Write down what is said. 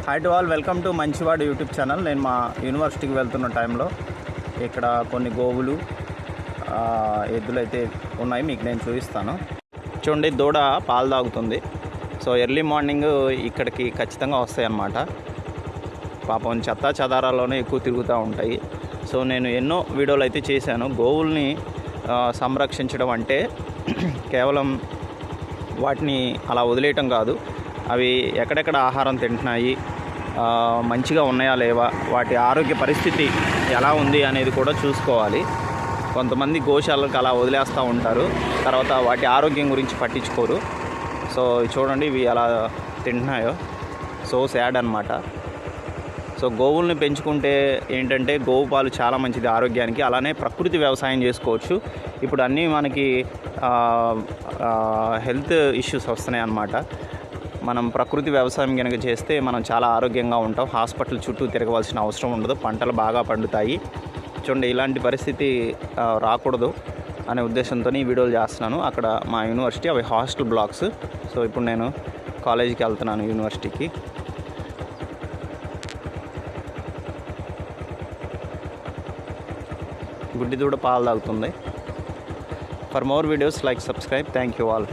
Hi to all, welcome to మంచివాడు YouTube channel. నేను మా యూనివర్సిటీకి వెళ్తున్న టైంలో ఇక్కడ కొన్ని గోవులు ఎద్దులు అయితే ఉన్నాయి, మీకు నేను చూపిస్తాను. చూడండి, దూడ పాలు తాగుతుంది. సో ఎర్లీ మార్నింగ్ ఇక్కడికి ఖచ్చితంగా వస్తాయి అన్నమాట. పాపం చెత్త చెదారాల్లోనే ఎక్కువ తిరుగుతూ ఉంటాయి. సో నేను ఎన్నో వీడియోలు అయితే చేశాను. గోవుల్ని సంరక్షించడం అంటే కేవలం వాటిని అలా వదిలేయటం కాదు, అవి ఎక్కడెక్కడ ఆహారం తింటున్నాయి, మంచిగా ఉన్నాయా లేవా, వాటి ఆరోగ్య పరిస్థితి ఎలా ఉంది అనేది కూడా చూసుకోవాలి. కొంతమంది గోశాలకు అలా వదిలేస్తూ ఉంటారు, తర్వాత వాటి ఆరోగ్యం గురించి పట్టించుకోరు. సో చూడండి ఇవి ఎలా తింటున్నాయో, సో సాడ్ అనమాట. సో గోవుల్ని పెంచుకుంటే ఏంటంటే గోవు పాలు చాలా మంచిది ఆరోగ్యానికి. అలానే ప్రకృతి వ్యవసాయం చేసుకోవచ్చు. ఇప్పుడు అన్నీ మనకి హెల్త్ ఇష్యూస్ వస్తున్నాయి అన్నమాట. మనం ప్రకృతి వ్యవసాయం కనుక చేస్తే మనం చాలా ఆరోగ్యంగా ఉంటాం. హాస్పిటల్ చుట్టూ తిరగవలసిన అవసరం ఉండదు, పంటలు బాగా పండుతాయి. చూడండి, ఇలాంటి పరిస్థితి రాకూడదు అనే ఉద్దేశంతో ఈ వీడియోలు చేస్తున్నాను. అక్కడ మా యూనివర్సిటీ, అవి హాస్టల్ బ్లాక్స్. సో ఇప్పుడు నేను కాలేజీకి వెళ్తున్నాను, యూనివర్సిటీకి. గుడ్డి దూడ పాలు తాగుతుంది. For more videos like, subscribe. Thank you all.